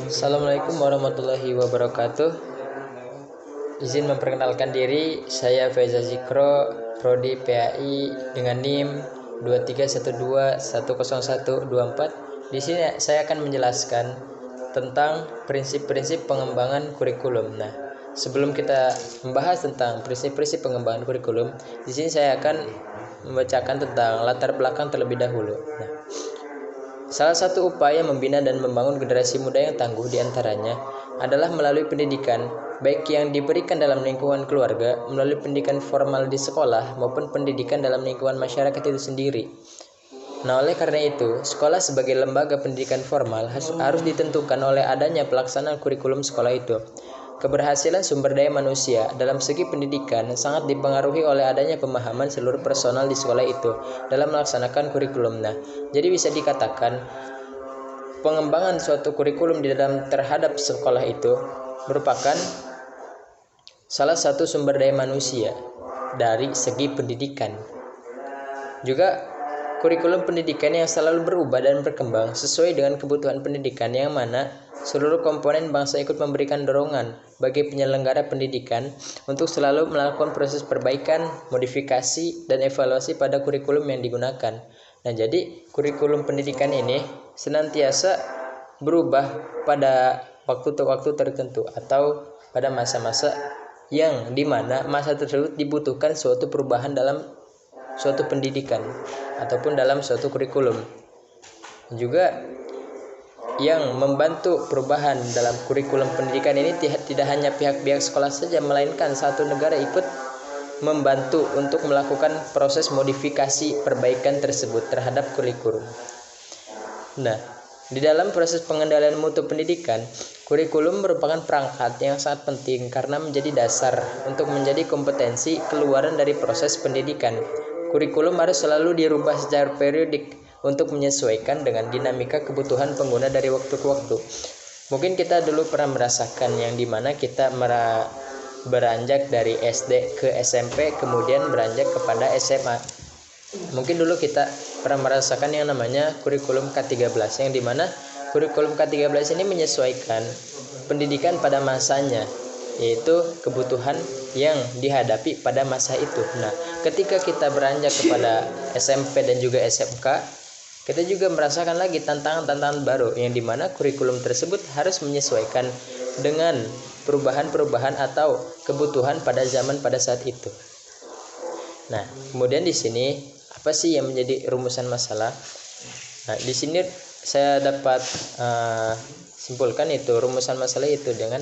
Assalamualaikum warahmatullahi wabarakatuh. Izin memperkenalkan diri, saya Faiza Zikro, Prodi PAI dengan NIM 2312100124. Di sini saya akan menjelaskan tentang prinsip-prinsip pengembangan kurikulum. Nah, sebelum kita membahas tentang prinsip-prinsip pengembangan kurikulum, di sini saya akan membacakan tentang latar belakang terlebih dahulu. Nah, salah satu upaya membina dan membangun generasi muda yang tangguh diantaranya adalah melalui pendidikan, baik yang diberikan dalam lingkungan keluarga, melalui pendidikan formal di sekolah, maupun pendidikan dalam lingkungan masyarakat itu sendiri. Nah, oleh karena itu, sekolah sebagai lembaga pendidikan formal harus ditentukan oleh adanya pelaksanaan kurikulum sekolah itu. Keberhasilan sumber daya manusia dalam segi pendidikan sangat dipengaruhi oleh adanya pemahaman seluruh personal di sekolah itu dalam melaksanakan kurikulum. Nah, jadi bisa dikatakan pengembangan suatu kurikulum di dalam terhadap sekolah itu merupakan salah satu sumber daya manusia dari segi pendidikan. Juga kurikulum pendidikan yang selalu berubah dan berkembang sesuai dengan kebutuhan pendidikan, yang mana seluruh komponen bangsa ikut memberikan dorongan bagi penyelenggara pendidikan untuk selalu melakukan proses perbaikan, modifikasi, dan evaluasi pada kurikulum yang digunakan. Nah, jadi kurikulum pendidikan ini senantiasa berubah pada waktu tertentu atau pada masa-masa yang dimana masa tersebut dibutuhkan suatu perubahan dalam suatu pendidikan ataupun dalam suatu kurikulum. Juga yang membantu perubahan dalam kurikulum pendidikan ini tidak hanya pihak-pihak sekolah saja, melainkan satu negara ikut membantu untuk melakukan proses modifikasi perbaikan tersebut terhadap kurikulum. Nah, di dalam proses pengendalian mutu pendidikan, kurikulum merupakan perangkat yang sangat penting karena menjadi dasar untuk menjadi kompetensi keluaran dari proses pendidikan. Kurikulum harus selalu dirubah secara periodik untuk menyesuaikan dengan dinamika kebutuhan pengguna dari waktu ke waktu. Mungkin kita dulu pernah merasakan yang dimana kita beranjak dari SD ke SMP, kemudian beranjak kepada SMA. Mungkin dulu kita pernah merasakan yang namanya kurikulum K13, yang dimana kurikulum K13 ini menyesuaikan pendidikan pada masanya, yaitu kebutuhan yang dihadapi pada masa itu. Nah, ketika kita beranjak kepada SMP dan juga SMK, kita juga merasakan lagi tantangan-tantangan baru, yang dimana kurikulum tersebut harus menyesuaikan dengan perubahan-perubahan atau kebutuhan pada zaman pada saat itu. Nah, kemudian di sini apa sih yang menjadi rumusan masalah? Nah, di sini saya dapat simpulkan itu rumusan masalah itu dengan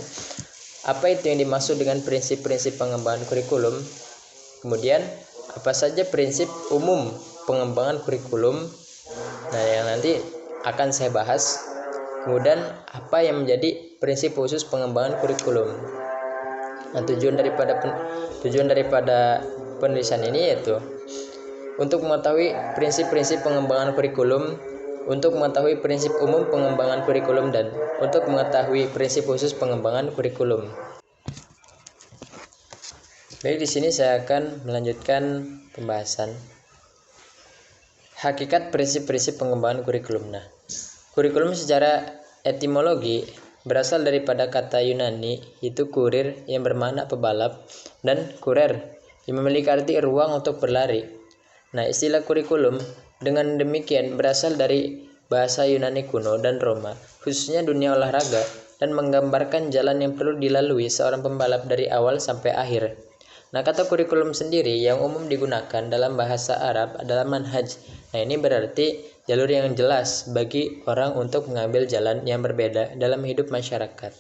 apa itu yang dimaksud dengan prinsip-prinsip pengembangan kurikulum. Kemudian apa saja prinsip umum pengembangan kurikulum, nah yang nanti akan saya bahas. Kemudian apa yang menjadi prinsip khusus pengembangan kurikulum. Nah, tujuan daripada penulisan ini yaitu untuk mengetahui prinsip-prinsip pengembangan kurikulum, untuk mengetahui prinsip umum pengembangan kurikulum, dan untuk mengetahui prinsip khusus pengembangan kurikulum. Baik, di sini saya akan melanjutkan pembahasan hakikat prinsip-prinsip pengembangan kurikulum. Nah, kurikulum secara etimologi berasal daripada kata Yunani yaitu kurir, yang bermakna pebalap, dan kurer yang memiliki arti ruang untuk berlari. Nah, istilah kurikulum dengan demikian berasal dari bahasa Yunani kuno dan Roma, khususnya dunia olahraga, dan menggambarkan jalan yang perlu dilalui seorang pembalap dari awal sampai akhir. Nah, kata kurikulum sendiri yang umum digunakan dalam bahasa Arab adalah manhaj. Nah, ini berarti jalur yang jelas bagi orang untuk mengambil jalan yang berbeda dalam hidup masyarakat.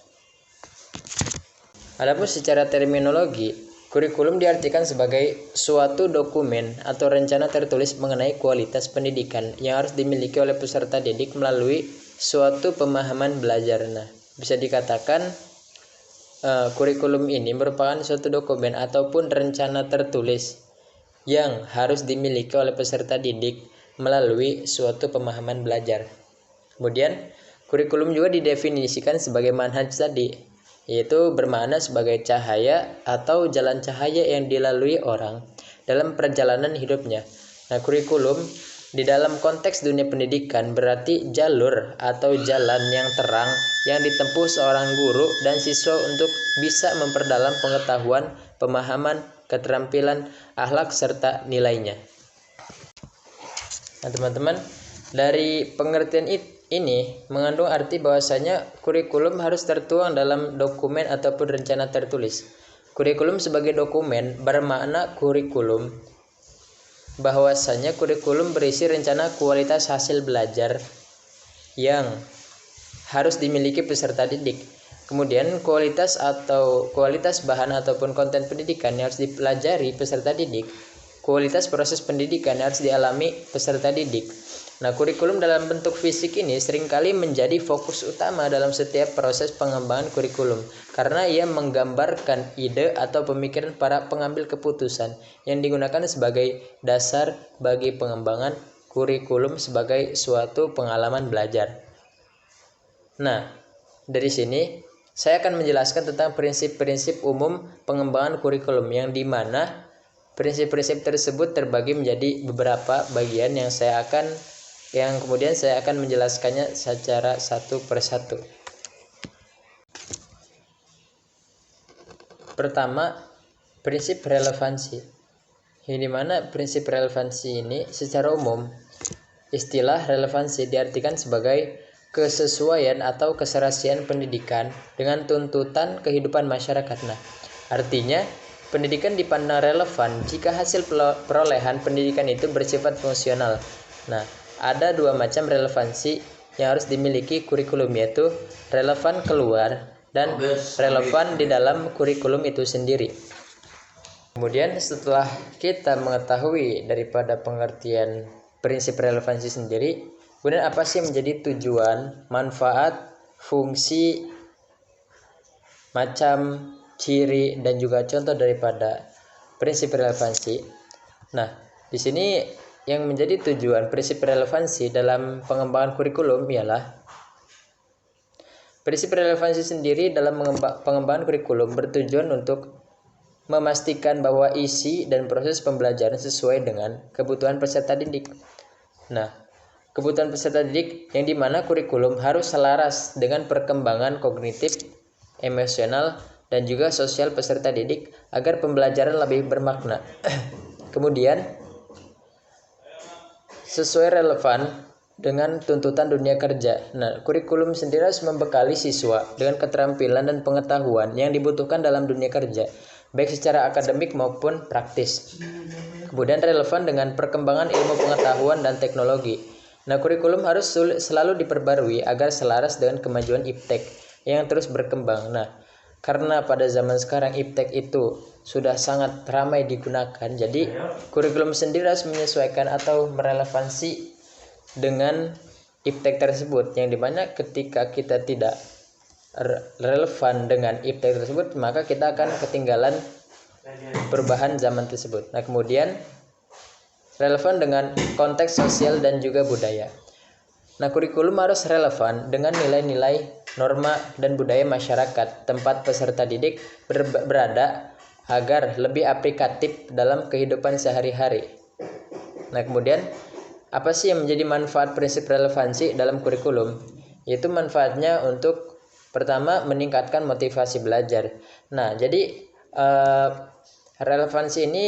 Adapun secara terminologi, kurikulum diartikan sebagai suatu dokumen atau rencana tertulis mengenai kualitas pendidikan yang harus dimiliki oleh peserta didik melalui suatu pemahaman belajar. Nah, bisa dikatakan kurikulum ini merupakan suatu dokumen ataupun rencana tertulis yang harus dimiliki oleh peserta didik melalui suatu pemahaman belajar. Kemudian, kurikulum juga didefinisikan sebagai manhaj tadi, yaitu bermakna sebagai cahaya atau jalan cahaya yang dilalui orang dalam perjalanan hidupnya. Nah, kurikulum Di dalam konteks dunia pendidikan berarti jalur atau jalan yang terang yang ditempuh seorang guru dan siswa untuk bisa memperdalam pengetahuan, pemahaman, keterampilan, akhlak, serta nilainya. Nah teman-teman, dari pengertian ini mengandung arti bahwasanya kurikulum harus tertuang dalam dokumen ataupun rencana tertulis. Kurikulum sebagai dokumen bermakna kurikulum bahwasanya kurikulum berisi rencana kualitas hasil belajar yang harus dimiliki peserta didik. Kemudian kualitas bahan ataupun konten pendidikan yang harus dipelajari peserta didik. Kualitas proses pendidikan yang harus dialami peserta didik. Nah, kurikulum dalam bentuk fisik ini seringkali menjadi fokus utama dalam setiap proses pengembangan kurikulum karena ia menggambarkan ide atau pemikiran para pengambil keputusan yang digunakan sebagai dasar bagi pengembangan kurikulum sebagai suatu pengalaman belajar. Nah, dari sini saya akan menjelaskan tentang prinsip-prinsip umum pengembangan kurikulum yang dimana prinsip-prinsip tersebut terbagi menjadi beberapa bagian yang kemudian saya akan menjelaskannya secara satu persatu. Pertama, prinsip relevansi. Yang dimana prinsip relevansi ini secara umum, istilah relevansi diartikan sebagai kesesuaian atau keserasian pendidikan dengan tuntutan kehidupan masyarakat. Nah, artinya pendidikan dipandang relevan jika hasil perolehan pendidikan itu bersifat fungsional. Nah, ada dua macam relevansi yang harus dimiliki kurikulum, yaitu relevan keluar dan relevan di dalam kurikulum itu sendiri. Kemudian setelah kita mengetahui daripada pengertian prinsip relevansi sendiri, kemudian apa sih menjadi tujuan, manfaat, fungsi, macam, ciri, dan juga contoh daripada prinsip relevansi. Nah, di sini yang menjadi tujuan prinsip relevansi dalam pengembangan kurikulum ialah prinsip relevansi sendiri dalam pengembangan kurikulum bertujuan untuk memastikan bahwa isi dan proses pembelajaran sesuai dengan kebutuhan peserta didik. Nah, kebutuhan peserta didik yang dimana kurikulum harus selaras dengan perkembangan kognitif, emosional, dan juga sosial peserta didik agar pembelajaran lebih bermakna. Kemudian sesuai relevan dengan tuntutan dunia kerja. Nah, kurikulum sendiri harus membekali siswa dengan keterampilan dan pengetahuan yang dibutuhkan dalam dunia kerja, baik secara akademik maupun praktis. Kemudian relevan dengan perkembangan ilmu pengetahuan dan teknologi. Nah, kurikulum harus selalu diperbarui agar selaras dengan kemajuan iptek yang terus berkembang. Nah, karena pada zaman sekarang iptek itu sudah sangat ramai digunakan, jadi kurikulum sendiri harus menyesuaikan atau merelevansi dengan iptek tersebut, yang dimana ketika kita tidak relevan dengan iptek tersebut, maka kita akan ketinggalan perubahan zaman tersebut. Nah, kemudian relevan dengan konteks sosial dan juga budaya. Nah, kurikulum harus relevan dengan nilai-nilai, norma, dan budaya masyarakat tempat peserta didik berada agar lebih aplikatif dalam kehidupan sehari-hari. Nah, kemudian apa sih yang menjadi manfaat prinsip relevansi dalam kurikulum? Yaitu manfaatnya untuk pertama meningkatkan motivasi belajar. Nah, jadi relevansi ini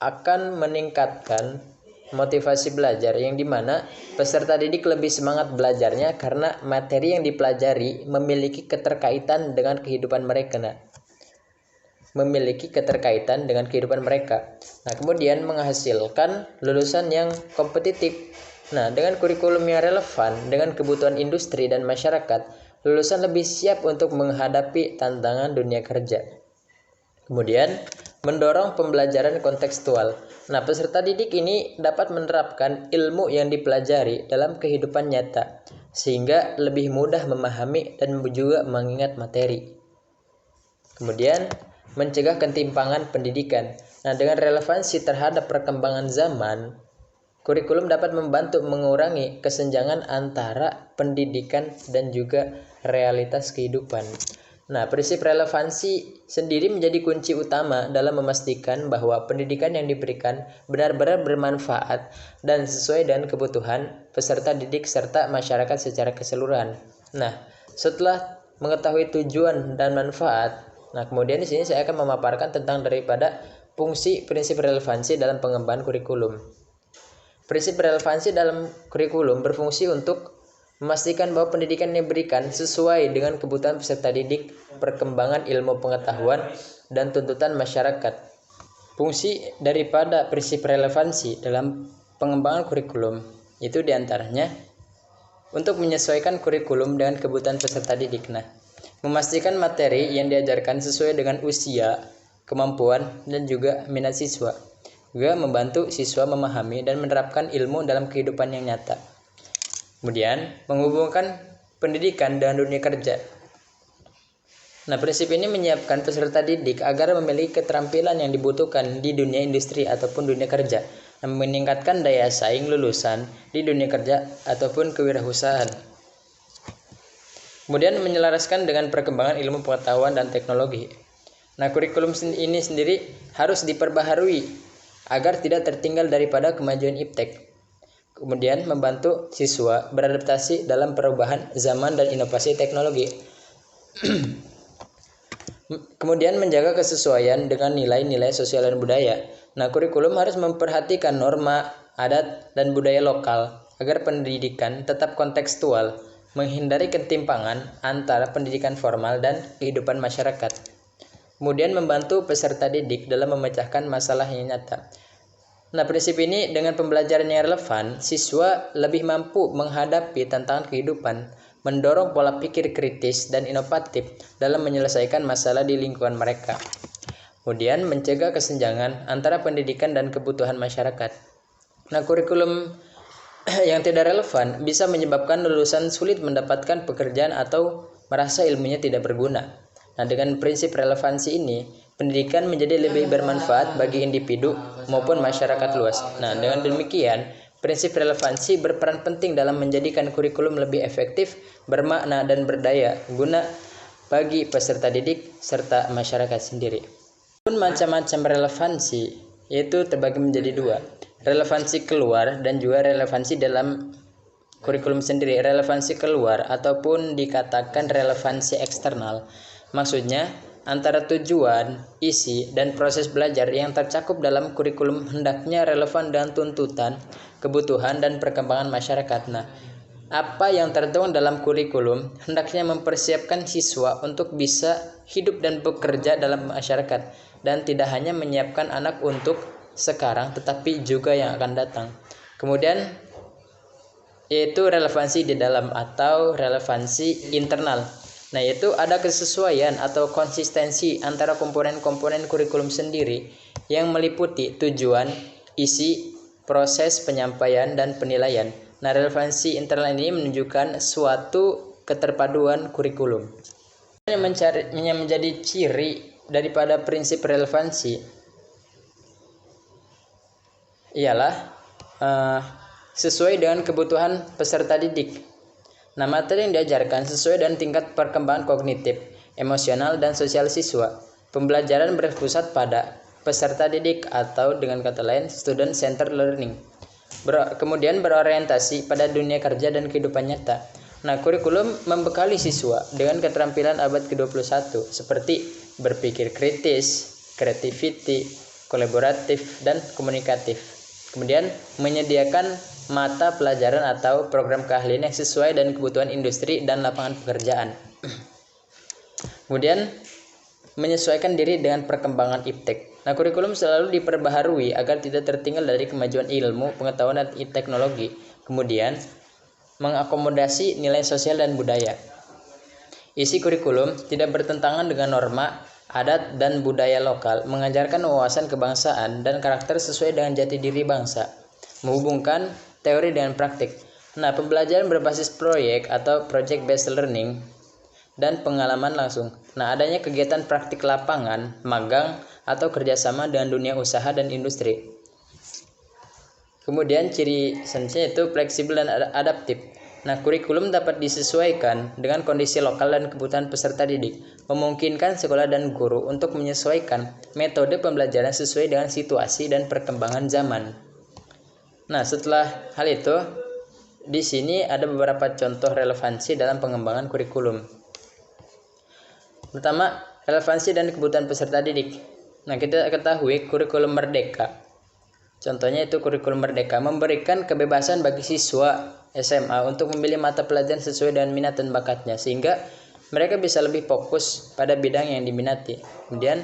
akan meningkatkan motivasi belajar yang dimana peserta didik lebih semangat belajarnya karena materi yang dipelajari memiliki keterkaitan dengan kehidupan mereka. Nah, kemudian menghasilkan lulusan yang kompetitif. Nah, dengan kurikulum yang relevan dengan kebutuhan industri dan masyarakat, lulusan lebih siap untuk menghadapi tantangan dunia kerja. Kemudian mendorong pembelajaran kontekstual. Nah, peserta didik ini dapat menerapkan ilmu yang dipelajari dalam kehidupan nyata sehingga lebih mudah memahami dan juga mengingat materi. Kemudian mencegah ketimpangan pendidikan. Nah, dengan relevansi terhadap perkembangan zaman, kurikulum dapat membantu mengurangi kesenjangan antara pendidikan dan juga realitas kehidupan. Nah, prinsip relevansi sendiri menjadi kunci utama dalam memastikan bahwa pendidikan yang diberikan benar-benar bermanfaat dan sesuai dengan kebutuhan peserta didik serta masyarakat secara keseluruhan. Nah, setelah mengetahui tujuan dan manfaat, nah kemudian di sini saya akan memaparkan tentang daripada fungsi prinsip relevansi dalam pengembangan kurikulum. Prinsip relevansi dalam kurikulum berfungsi untuk memastikan bahwa pendidikan yang diberikan sesuai dengan kebutuhan peserta didik, perkembangan ilmu pengetahuan, dan tuntutan masyarakat. Fungsi daripada prinsip relevansi dalam pengembangan kurikulum itu diantaranya untuk menyesuaikan kurikulum dengan kebutuhan peserta didik. Nah, memastikan materi yang diajarkan sesuai dengan usia, kemampuan, dan juga minat siswa. Juga membantu siswa memahami dan menerapkan ilmu dalam kehidupan yang nyata. Kemudian, menghubungkan pendidikan dengan dunia kerja. Nah, prinsip ini menyiapkan peserta didik agar memiliki keterampilan yang dibutuhkan di dunia industri ataupun dunia kerja, dan meningkatkan daya saing lulusan di dunia kerja ataupun kewirausahaan. Kemudian, menyelaraskan dengan perkembangan ilmu pengetahuan dan teknologi. Nah, kurikulum ini sendiri harus diperbaharui agar tidak tertinggal daripada kemajuan iptek. Kemudian membantu siswa beradaptasi dalam perubahan zaman dan inovasi teknologi. Kemudian menjaga kesesuaian dengan nilai-nilai sosial dan budaya. Nah, kurikulum harus memperhatikan norma, adat, dan budaya lokal agar pendidikan tetap kontekstual, menghindari ketimpangan antara pendidikan formal dan kehidupan masyarakat. Kemudian membantu peserta didik dalam memecahkan masalah yang nyata. Nah, prinsip ini dengan pembelajaran yang relevan, siswa lebih mampu menghadapi tantangan kehidupan, mendorong pola pikir kritis dan inovatif dalam menyelesaikan masalah di lingkungan mereka. Kemudian mencegah kesenjangan antara pendidikan dan kebutuhan masyarakat. Nah, kurikulum yang tidak relevan bisa menyebabkan lulusan sulit mendapatkan pekerjaan atau merasa ilmunya tidak berguna. Nah, dengan prinsip relevansi ini, pendidikan menjadi lebih bermanfaat bagi individu maupun masyarakat luas. Nah, dengan demikian, prinsip relevansi berperan penting dalam menjadikan kurikulum lebih efektif, bermakna, dan berdaya guna bagi peserta didik serta masyarakat sendiri. Macam-macam relevansi yaitu terbagi menjadi dua, relevansi keluar dan juga relevansi dalam kurikulum sendiri. Relevansi keluar ataupun dikatakan relevansi eksternal, maksudnya antara tujuan, isi, dan proses belajar yang tercakup dalam kurikulum hendaknya relevan dengan tuntutan, kebutuhan, dan perkembangan masyarakat. Nah, apa yang tertuang dalam kurikulum hendaknya mempersiapkan siswa untuk bisa hidup dan bekerja dalam masyarakat, dan tidak hanya menyiapkan anak untuk sekarang, tetapi juga yang akan datang. Kemudian, yaitu relevansi di dalam atau relevansi internal. Nah, yaitu ada kesesuaian atau konsistensi antara komponen-komponen kurikulum sendiri yang meliputi tujuan, isi, proses penyampaian, dan penilaian. Nah, relevansi internal ini menunjukkan suatu keterpaduan kurikulum. Yang menjadi ciri daripada prinsip relevansi ialah sesuai dengan kebutuhan peserta didik. Nah, materi yang diajarkan sesuai dengan tingkat perkembangan kognitif, emosional, dan sosial siswa. Pembelajaran berpusat pada peserta didik atau dengan kata lain student centered learning. Kemudian berorientasi pada dunia kerja dan kehidupan nyata. Nah, kurikulum membekali siswa dengan keterampilan abad ke-21 seperti berpikir kritis, creativity, kolaboratif, dan komunikatif. Kemudian menyediakan mata pelajaran atau program keahlian yang sesuai dengan kebutuhan industri dan lapangan pekerjaan. Kemudian menyesuaikan diri dengan perkembangan iptek. Nah, kurikulum selalu diperbaharui agar tidak tertinggal dari kemajuan ilmu, pengetahuan, dan teknologi. Kemudian mengakomodasi nilai sosial dan budaya. Isi kurikulum tidak bertentangan dengan norma, adat, dan budaya lokal, mengajarkan wawasan kebangsaan dan karakter sesuai dengan jati diri bangsa, menghubungkan teori dengan praktik. Nah, pembelajaran berbasis proyek atau project based learning dan pengalaman langsung. Nah, adanya kegiatan praktik lapangan, magang, atau kerjasama dengan dunia usaha dan industri. Kemudian ciri selanjutnya itu fleksibel dan adaptif. Nah, kurikulum dapat disesuaikan dengan kondisi lokal dan kebutuhan peserta didik, memungkinkan sekolah dan guru untuk menyesuaikan metode pembelajaran sesuai dengan situasi dan perkembangan zaman. Nah, setelah hal itu, di sini ada beberapa contoh relevansi dalam pengembangan kurikulum. Pertama, relevansi dan kebutuhan peserta didik. Nah, kita ketahui kurikulum merdeka. Contohnya itu kurikulum merdeka memberikan kebebasan bagi siswa SMA untuk memilih mata pelajaran sesuai dengan minat dan bakatnya, sehingga mereka bisa lebih fokus pada bidang yang diminati. Kemudian,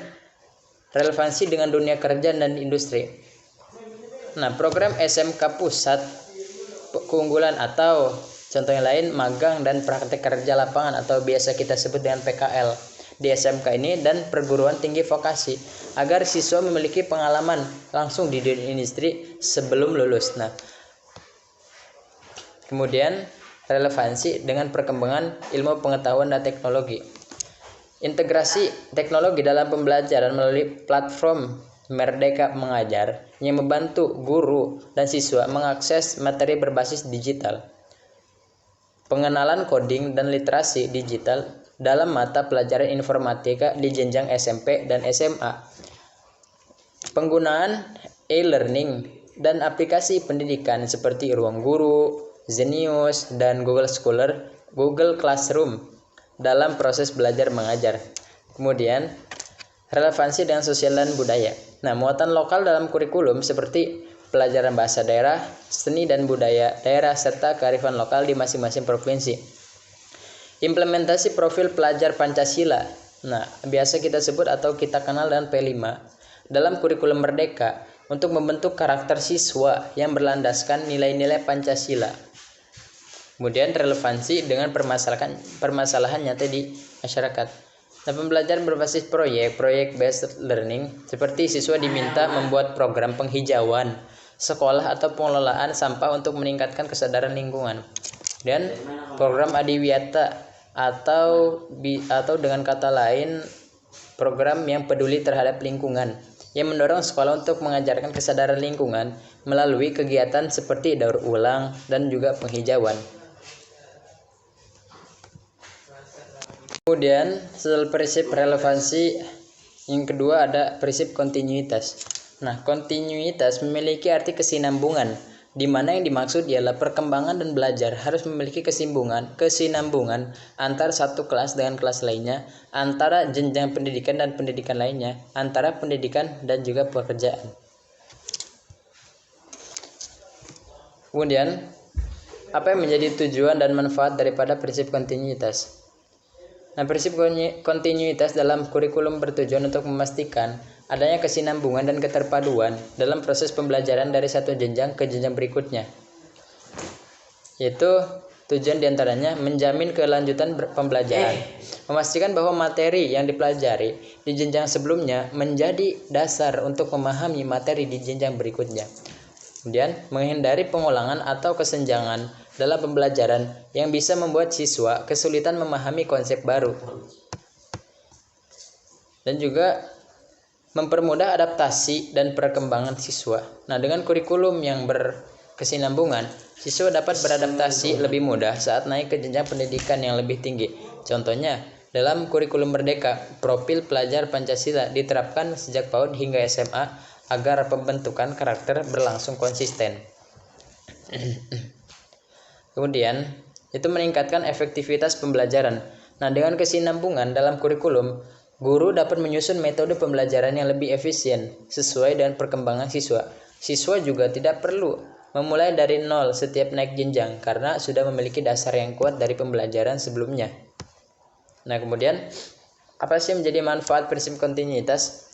relevansi dengan dunia kerja dan industri. Nah, program SMK Pusat keunggulan atau contoh yang lain magang dan praktek kerja lapangan atau biasa kita sebut dengan PKL di SMK ini dan perguruan tinggi vokasi agar siswa memiliki pengalaman langsung di dunia industri sebelum lulus. Nah, kemudian relevansi dengan perkembangan ilmu pengetahuan dan teknologi. Integrasi teknologi dalam pembelajaran melalui platform Merdeka Mengajar yang membantu guru dan siswa mengakses materi berbasis digital. Pengenalan coding dan literasi digital dalam mata pelajaran informatika di jenjang SMP dan SMA. Penggunaan e-learning dan aplikasi pendidikan seperti Ruang Guru, Zenius, dan Google Scholar, Google Classroom dalam proses belajar mengajar. Kemudian, relevansi dengan sosial dan budaya. Nah, muatan lokal dalam kurikulum seperti pelajaran bahasa daerah, seni dan budaya daerah, serta kearifan lokal di masing-masing provinsi. Implementasi profil pelajar Pancasila. Nah, biasa kita sebut atau kita kenal dengan P5 dalam kurikulum merdeka untuk membentuk karakter siswa yang berlandaskan nilai-nilai Pancasila. Kemudian relevansi dengan permasalahan nyata di masyarakat. Nah, pembelajaran berbasis proyek based learning seperti siswa diminta membuat program penghijauan sekolah atau pengelolaan sampah untuk meningkatkan kesadaran lingkungan. Dan program Adiwiyata atau dengan kata lain program yang peduli terhadap lingkungan yang mendorong sekolah untuk mengajarkan kesadaran lingkungan melalui kegiatan seperti daur ulang dan juga penghijauan. Kemudian setelah prinsip relevansi yang kedua ada prinsip kontinuitas. Nah, kontinuitas memiliki arti kesinambungan, di mana yang dimaksud ialah perkembangan dan belajar harus memiliki kesinambungan antara satu kelas dengan kelas lainnya, antara jenjang pendidikan dan pendidikan lainnya, antara pendidikan dan juga pekerjaan. Kemudian, apa yang menjadi tujuan dan manfaat daripada prinsip kontinuitas? Nah, prinsip kontinuitas dalam kurikulum bertujuan untuk memastikan adanya kesinambungan dan keterpaduan dalam proses pembelajaran dari satu jenjang ke jenjang berikutnya. Yaitu tujuan diantaranya menjamin kelanjutan pembelajaran, memastikan bahwa materi yang dipelajari di jenjang sebelumnya menjadi dasar untuk memahami materi di jenjang berikutnya. Kemudian, menghindari pengulangan atau kesenjangan dalam pembelajaran yang bisa membuat siswa kesulitan memahami konsep baru. Dan juga mempermudah adaptasi dan perkembangan siswa. Nah, dengan kurikulum yang berkesinambungan, siswa dapat beradaptasi lebih mudah saat naik ke jenjang pendidikan yang lebih tinggi. Contohnya, dalam kurikulum merdeka, profil pelajar Pancasila diterapkan sejak PAUD hingga SMA agar pembentukan karakter berlangsung konsisten. Kemudian, itu meningkatkan efektivitas pembelajaran. Nah, dengan kesinambungan dalam kurikulum, guru dapat menyusun metode pembelajaran yang lebih efisien sesuai dengan perkembangan siswa. Siswa juga tidak perlu memulai dari nol setiap naik jenjang karena sudah memiliki dasar yang kuat dari pembelajaran sebelumnya. Nah, kemudian apa sih menjadi manfaat prinsip kontinuitas?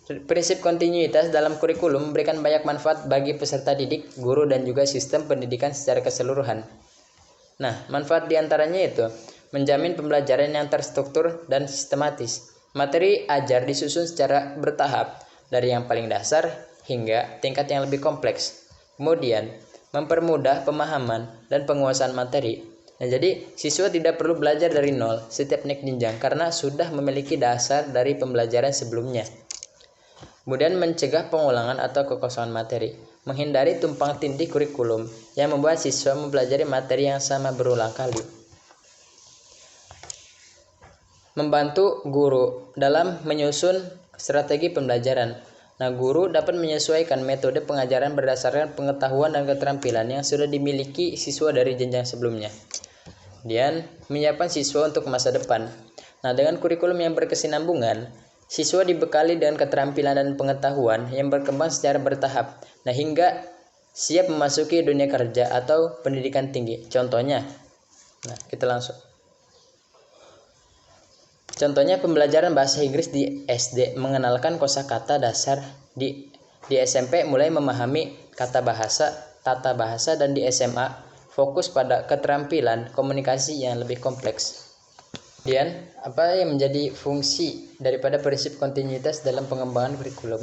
Prinsip kontinuitas dalam kurikulum memberikan banyak manfaat bagi peserta didik, guru, dan juga sistem pendidikan secara keseluruhan. Nah, manfaat diantaranya itu menjamin pembelajaran yang terstruktur dan sistematis. Materi ajar disusun secara bertahap dari yang paling dasar hingga tingkat yang lebih kompleks. Kemudian, mempermudah pemahaman dan penguasaan materi. Nah, jadi siswa tidak perlu belajar dari nol setiap naik jenjang karena sudah memiliki dasar dari pembelajaran sebelumnya. Kemudian mencegah pengulangan atau kekosongan materi. menghindari tumpang tindih kurikulum yang membuat siswa mempelajari materi yang sama berulang kali. Membantu guru dalam menyusun strategi pembelajaran. Nah, guru dapat menyesuaikan metode pengajaran berdasarkan pengetahuan dan keterampilan yang sudah dimiliki siswa dari jenjang sebelumnya. Kemudian, menyiapkan siswa untuk masa depan. Nah, dengan kurikulum yang berkesinambungan, siswa dibekali dengan keterampilan dan pengetahuan yang berkembang secara bertahap. Nah, hingga siap memasuki dunia kerja atau pendidikan tinggi. Contohnya, kita langsung. Contohnya pembelajaran bahasa Inggris di SD, mengenalkan kosakata dasar. Di SMP mulai memahami kata bahasa, tata bahasa, dan di SMA fokus pada keterampilan komunikasi yang lebih kompleks. Kemudian, apa yang menjadi fungsi daripada prinsip kontinuitas dalam pengembangan kurikulum?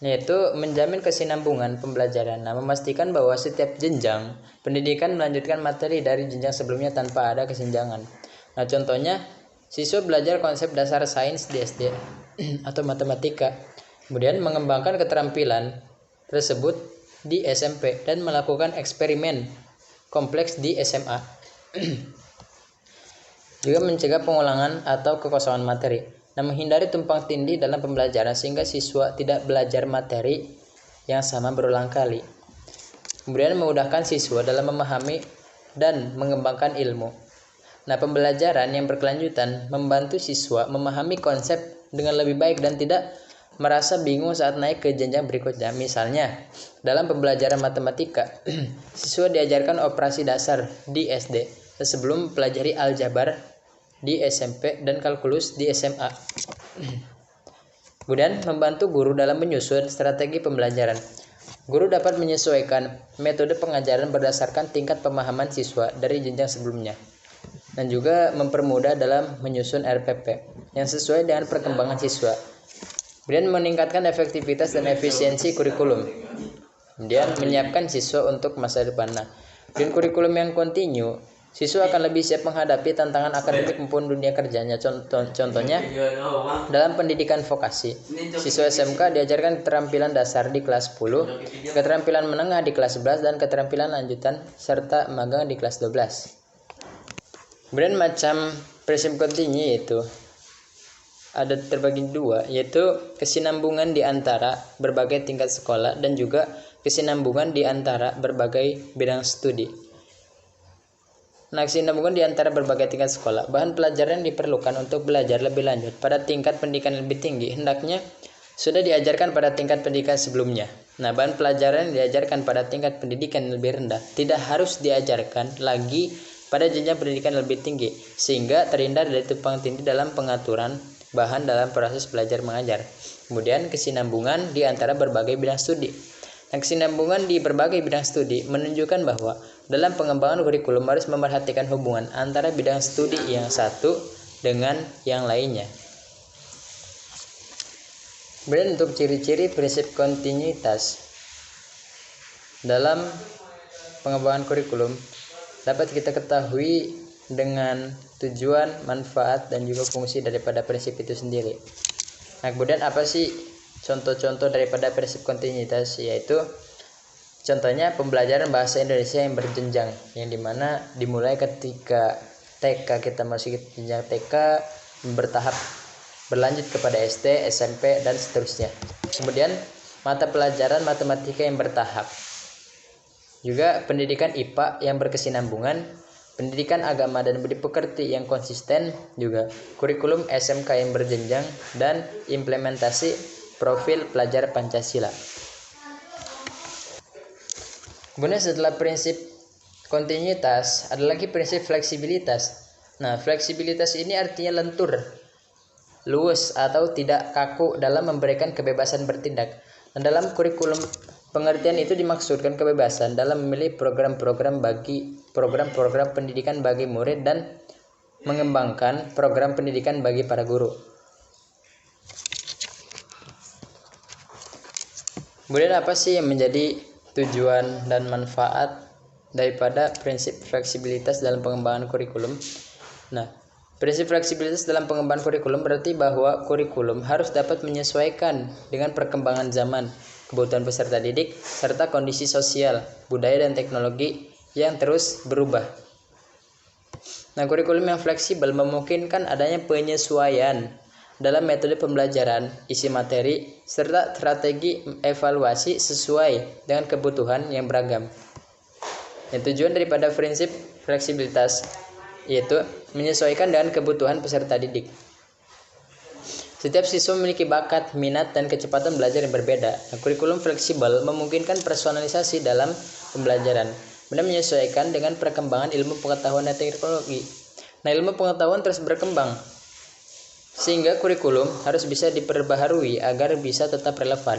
Yaitu menjamin kesinambungan pembelajaran. Nah, memastikan bahwa setiap jenjang pendidikan melanjutkan materi dari jenjang sebelumnya tanpa ada kesenjangan. Nah, contohnya, siswa belajar konsep dasar sains di SD atau matematika, kemudian mengembangkan keterampilan tersebut di SMP dan melakukan eksperimen kompleks di SMA. Juga mencegah pengulangan atau kekosongan materi. Nah, menghindari tumpang tindih dalam pembelajaran sehingga siswa tidak belajar materi yang sama berulang kali. Kemudian memudahkan siswa dalam memahami dan mengembangkan ilmu. Nah, pembelajaran yang berkelanjutan membantu siswa memahami konsep dengan lebih baik dan tidak merasa bingung saat naik ke jenjang berikutnya. Misalnya, dalam pembelajaran matematika, siswa diajarkan operasi dasar di SD sebelum pelajari aljabar di SMP dan kalkulus di SMA. Kemudian membantu guru dalam menyusun strategi pembelajaran. Guru dapat menyesuaikan metode pengajaran berdasarkan tingkat pemahaman siswa dari jenjang sebelumnya, dan juga mempermudah dalam menyusun RPP yang sesuai dengan perkembangan siswa. Kemudian meningkatkan efektivitas dan efisiensi kurikulum. Kemudian menyiapkan siswa untuk masa depan. Nah, dengan kurikulum yang kontinu, siswa akan lebih siap menghadapi tantangan akademik maupun dunia kerjanya. Contohnya, dalam pendidikan vokasi, siswa SMK diajarkan keterampilan dasar di kelas 10, keterampilan menengah di kelas 11, dan keterampilan lanjutan serta magang di kelas 12. Kemudian macam prinsip kontinu yaitu ada terbagi dua, yaitu kesinambungan di antara berbagai tingkat sekolah dan juga kesinambungan di antara berbagai bidang studi. Nah, kesinambungan di antara berbagai tingkat sekolah. Bahan pelajaran yang diperlukan untuk belajar lebih lanjut pada tingkat pendidikan lebih tinggi hendaknya sudah diajarkan pada tingkat pendidikan sebelumnya. Nah, bahan pelajaran yang diajarkan pada tingkat pendidikan lebih rendah tidak harus diajarkan lagi pada jenjang pendidikan lebih tinggi, sehingga terhindar dari tumpang tindih dalam pengaturan bahan dalam proses belajar mengajar. Kemudian kesinambungan di antara berbagai bidang studi. Nah, kesinambungan di berbagai bidang studi menunjukkan bahwa dalam pengembangan kurikulum harus memperhatikan hubungan antara bidang studi yang satu dengan yang lainnya. Kemudian untuk ciri-ciri prinsip kontinuitas dalam pengembangan kurikulum dapat kita ketahui dengan tujuan, manfaat, dan juga fungsi daripada prinsip itu sendiri. Nah, kemudian apa sih contoh-contoh daripada prinsip kontinuitas? Yaitu contohnya pembelajaran bahasa Indonesia yang berjenjang, yang dimana dimulai ketika TK, kita masih jenjang TK, bertahap berlanjut kepada SD, SMP, dan seterusnya. Kemudian mata pelajaran matematika yang bertahap, juga pendidikan IPA yang berkesinambungan, pendidikan agama dan budi pekerti yang konsisten, juga kurikulum SMK yang berjenjang, dan implementasi profil pelajar Pancasila. Kemudian setelah prinsip kontinuitas ada lagi prinsip fleksibilitas. Nah, fleksibilitas ini artinya lentur, luwes atau tidak kaku dalam memberikan kebebasan bertindak. Dan dalam kurikulum pengertian itu dimaksudkan kebebasan dalam memilih program-program pendidikan bagi murid dan mengembangkan program pendidikan bagi para guru. Kemudian apa sih yang menjadi tujuan dan manfaat daripada prinsip fleksibilitas dalam pengembangan kurikulum? Nah, prinsip fleksibilitas dalam pengembangan kurikulum berarti bahwa kurikulum harus dapat menyesuaikan dengan perkembangan zaman, kebutuhan peserta didik, serta kondisi sosial, budaya, dan teknologi yang terus berubah. Nah, kurikulum yang fleksibel memungkinkan adanya penyesuaian dalam metode pembelajaran, isi materi, serta strategi evaluasi sesuai dengan kebutuhan yang beragam. Yang tujuan daripada prinsip fleksibilitas yaitu menyesuaikan dengan kebutuhan peserta didik. Setiap siswa memiliki bakat, minat, dan kecepatan belajar yang berbeda. Nah, kurikulum fleksibel memungkinkan personalisasi dalam pembelajaran dan menyesuaikan dengan perkembangan ilmu pengetahuan dan teknologi. Nah, ilmu pengetahuan terus berkembang, sehingga kurikulum harus bisa diperbaharui agar bisa tetap relevan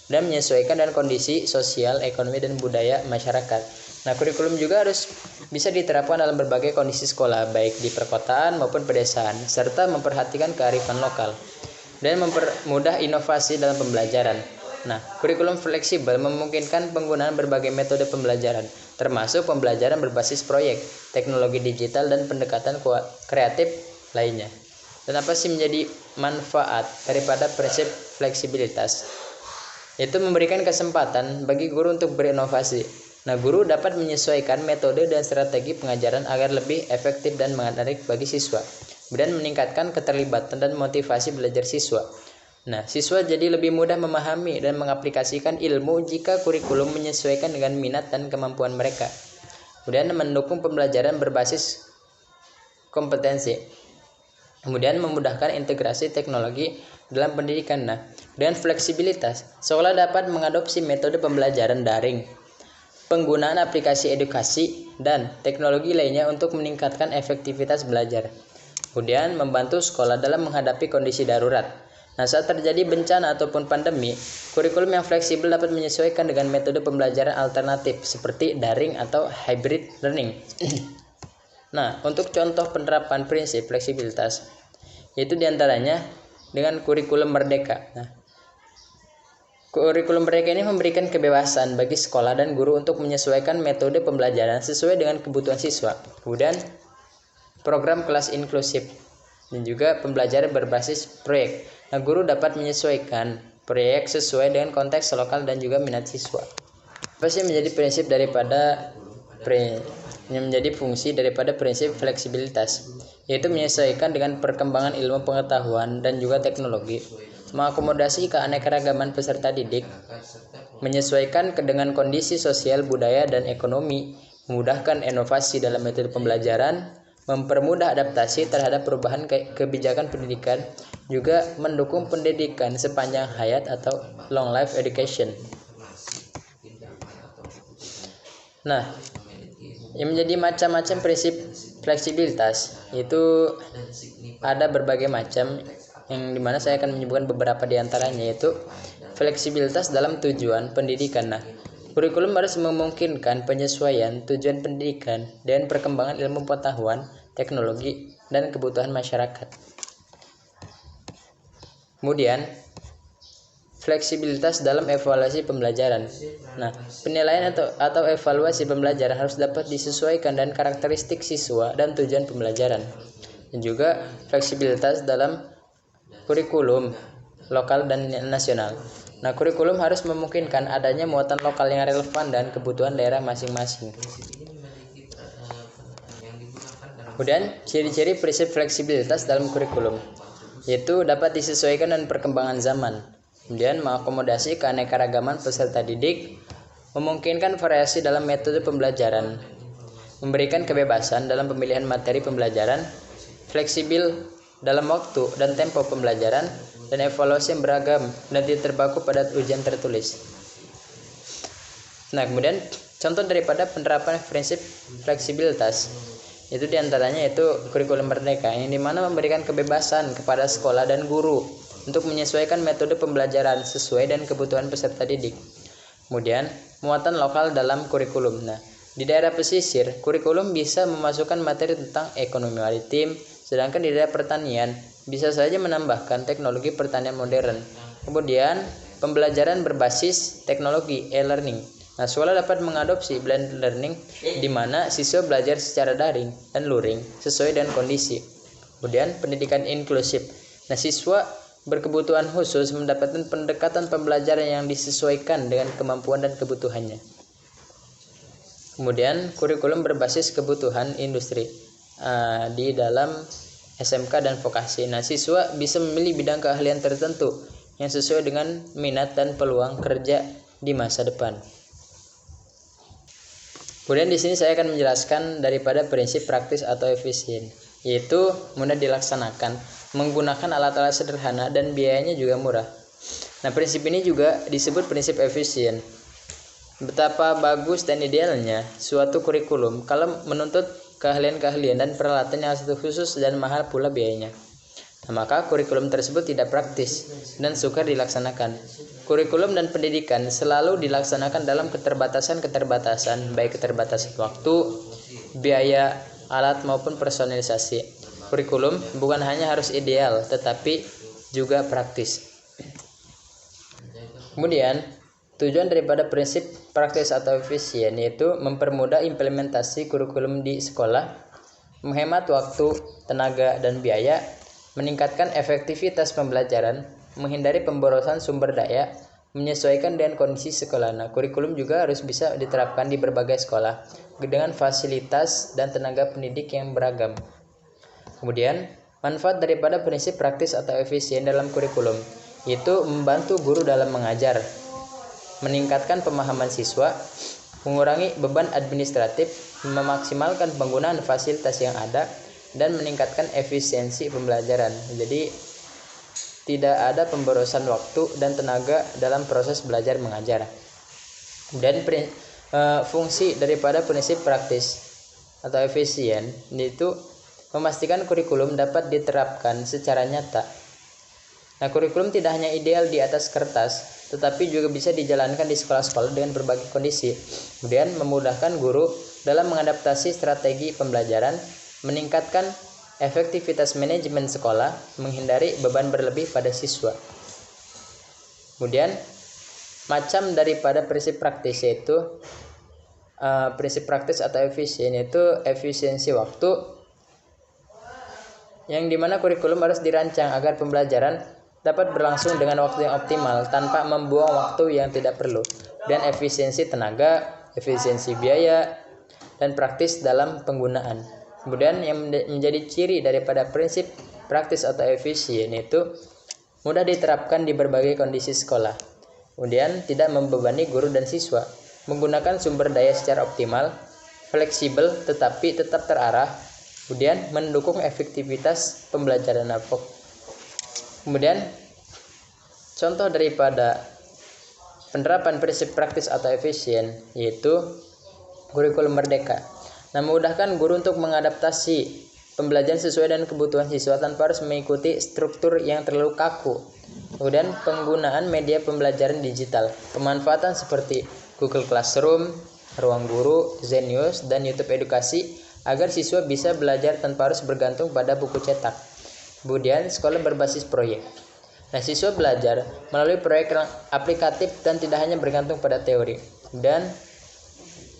dan menyesuaikan dengan kondisi sosial, ekonomi, dan budaya masyarakat. Nah, kurikulum juga harus bisa diterapkan dalam berbagai kondisi sekolah, baik di perkotaan maupun pedesaan, serta memperhatikan kearifan lokal dan mempermudah inovasi dalam pembelajaran. Nah, kurikulum fleksibel memungkinkan penggunaan berbagai metode pembelajaran, termasuk pembelajaran berbasis proyek, teknologi digital, dan pendekatan kreatif lainnya. Dan apa sih menjadi manfaat daripada prinsip fleksibilitas? Itu memberikan kesempatan bagi guru untuk berinovasi. Nah, guru dapat menyesuaikan metode dan strategi pengajaran agar lebih efektif dan menarik bagi siswa, dan meningkatkan keterlibatan dan motivasi belajar siswa. Nah, siswa jadi lebih mudah memahami dan mengaplikasikan ilmu jika kurikulum menyesuaikan dengan minat dan kemampuan mereka. Kemudian mendukung pembelajaran berbasis kompetensi. Kemudian memudahkan integrasi teknologi dalam pendidikan. Nah, dengan fleksibilitas, sekolah dapat mengadopsi metode pembelajaran daring, penggunaan aplikasi edukasi, dan teknologi lainnya untuk meningkatkan efektivitas belajar. Kemudian membantu sekolah dalam menghadapi kondisi darurat. Nah, saat terjadi bencana ataupun pandemi, kurikulum yang fleksibel dapat menyesuaikan dengan metode pembelajaran alternatif seperti daring atau hybrid learning. Nah, untuk contoh penerapan prinsip fleksibilitas, yaitu diantaranya dengan kurikulum merdeka. Nah, kurikulum merdeka ini memberikan kebebasan bagi sekolah dan guru untuk menyesuaikan metode pembelajaran sesuai dengan kebutuhan siswa. Kemudian program kelas inklusif dan juga pembelajaran berbasis proyek. Nah, guru dapat menyesuaikan proyek sesuai dengan konteks lokal dan juga minat siswa. Apa sih menjadi prinsip daripada yang menjadi fungsi daripada prinsip fleksibilitas, yaitu menyesuaikan dengan perkembangan ilmu pengetahuan dan juga teknologi, mengakomodasi keanekaragaman peserta didik, menyesuaikan dengan kondisi sosial, budaya, dan ekonomi, memudahkan inovasi dalam metode pembelajaran, mempermudah adaptasi terhadap perubahan kebijakan pendidikan, juga mendukung pendidikan sepanjang hayat atau long life education. Nah, yang menjadi macam-macam prinsip fleksibilitas itu ada berbagai macam, yang dimana saya akan menyebutkan beberapa diantaranya, yaitu fleksibilitas dalam tujuan pendidikan. Nah, kurikulum harus memungkinkan penyesuaian tujuan pendidikan dengan perkembangan ilmu pengetahuan, teknologi, dan kebutuhan masyarakat. Kemudian fleksibilitas dalam evaluasi pembelajaran. Nah, penilaian atau evaluasi pembelajaran harus dapat disesuaikan dengan karakteristik siswa dan tujuan pembelajaran. Dan juga fleksibilitas dalam kurikulum lokal dan nasional. Nah, kurikulum harus memungkinkan adanya muatan lokal yang relevan dan kebutuhan daerah masing-masing. Kemudian ciri-ciri prinsip fleksibilitas dalam kurikulum, yaitu dapat disesuaikan dengan perkembangan zaman. Kemudian mengakomodasi keanekaragaman peserta didik, memungkinkan variasi dalam metode pembelajaran, memberikan kebebasan dalam pemilihan materi pembelajaran, fleksibel dalam waktu dan tempo pembelajaran, dan evaluasi yang beragam dan tidak terpaku pada ujian tertulis. Nah, kemudian contoh daripada penerapan prinsip fleksibilitas itu diantaranya yaitu kurikulum merdeka, yang dimana memberikan kebebasan kepada sekolah dan guru untuk menyesuaikan metode pembelajaran sesuai dengan kebutuhan peserta didik. Kemudian muatan lokal dalam kurikulum. Nah, di daerah pesisir, kurikulum bisa memasukkan materi tentang ekonomi maritim, sedangkan di daerah pertanian bisa saja menambahkan teknologi pertanian modern. Kemudian pembelajaran berbasis teknologi e-learning. Nah, sekolah dapat mengadopsi blended learning, di mana siswa belajar secara daring dan luring sesuai dengan kondisi. Kemudian pendidikan inklusif. Nah, siswa berkebutuhan khusus mendapatkan pendekatan pembelajaran yang disesuaikan dengan kemampuan dan kebutuhannya. Kemudian kurikulum berbasis kebutuhan industri di dalam SMK dan vokasi. Nah, siswa bisa memilih bidang keahlian tertentu yang sesuai dengan minat dan peluang kerja di masa depan. Kemudian di sini saya akan menjelaskan daripada prinsip praktis atau efisien, yaitu mudah dilaksanakan, menggunakan alat-alat sederhana dan biayanya juga murah. Nah, prinsip ini juga disebut prinsip efisien. Betapa bagus dan idealnya suatu kurikulum kalau menuntut keahlian-keahlian dan peralatan yang khusus dan mahal pula biayanya. Nah, maka kurikulum tersebut tidak praktis dan sukar dilaksanakan. Kurikulum dan pendidikan selalu dilaksanakan dalam keterbatasan, baik keterbatasan waktu, biaya, alat maupun personalisasi. Kurikulum bukan hanya harus ideal, tetapi juga praktis. Kemudian, tujuan daripada prinsip praktis atau efisien yaitu mempermudah implementasi kurikulum di sekolah, menghemat waktu, tenaga, dan biaya, meningkatkan efektivitas pembelajaran, menghindari pemborosan sumber daya, menyesuaikan dengan kondisi sekolah. Nah, kurikulum juga harus bisa diterapkan di berbagai sekolah dengan fasilitas dan tenaga pendidik yang beragam. Kemudian, manfaat daripada prinsip praktis atau efisien dalam kurikulum yaitu membantu guru dalam mengajar, meningkatkan pemahaman siswa, mengurangi beban administratif, memaksimalkan penggunaan fasilitas yang ada, dan meningkatkan efisiensi pembelajaran. Jadi tidak ada pemborosan waktu dan tenaga dalam proses belajar mengajar. Dan fungsi daripada prinsip praktis atau efisien itu memastikan kurikulum dapat diterapkan secara nyata. Nah, kurikulum tidak hanya ideal di atas kertas, tetapi juga bisa dijalankan di sekolah-sekolah dengan berbagai kondisi. Kemudian memudahkan guru dalam mengadaptasi strategi pembelajaran, meningkatkan efektivitas manajemen sekolah, menghindari beban berlebih pada siswa. Kemudian macam daripada prinsip praktis yaitu prinsip praktis atau efisien yaitu efisiensi waktu, yang dimana kurikulum harus dirancang agar pembelajaran dapat berlangsung dengan waktu yang optimal tanpa membuang waktu yang tidak perlu, dan efisiensi tenaga, efisiensi biaya, dan praktis dalam penggunaan. Kemudian yang menjadi ciri daripada prinsip praktis atau efisien itu mudah diterapkan di berbagai kondisi sekolah. Kemudian tidak membebani guru dan siswa, menggunakan sumber daya secara optimal, fleksibel tetapi tetap terarah, kemudian mendukung efektivitas pembelajaran. Kemudian contoh daripada penerapan prinsip praktis atau efisien yaitu kurikulum merdeka. Nah, memudahkan guru untuk mengadaptasi pembelajaran sesuai dengan kebutuhan siswa tanpa harus mengikuti struktur yang terlalu kaku. Kemudian penggunaan media pembelajaran digital, pemanfaatan seperti Google Classroom, Ruang Guru, Zenius, dan YouTube Edukasi agar siswa bisa belajar tanpa harus bergantung pada buku cetak. Kemudian sekolah berbasis proyek. Nah, siswa belajar melalui proyek aplikatif dan tidak hanya bergantung pada teori. Dan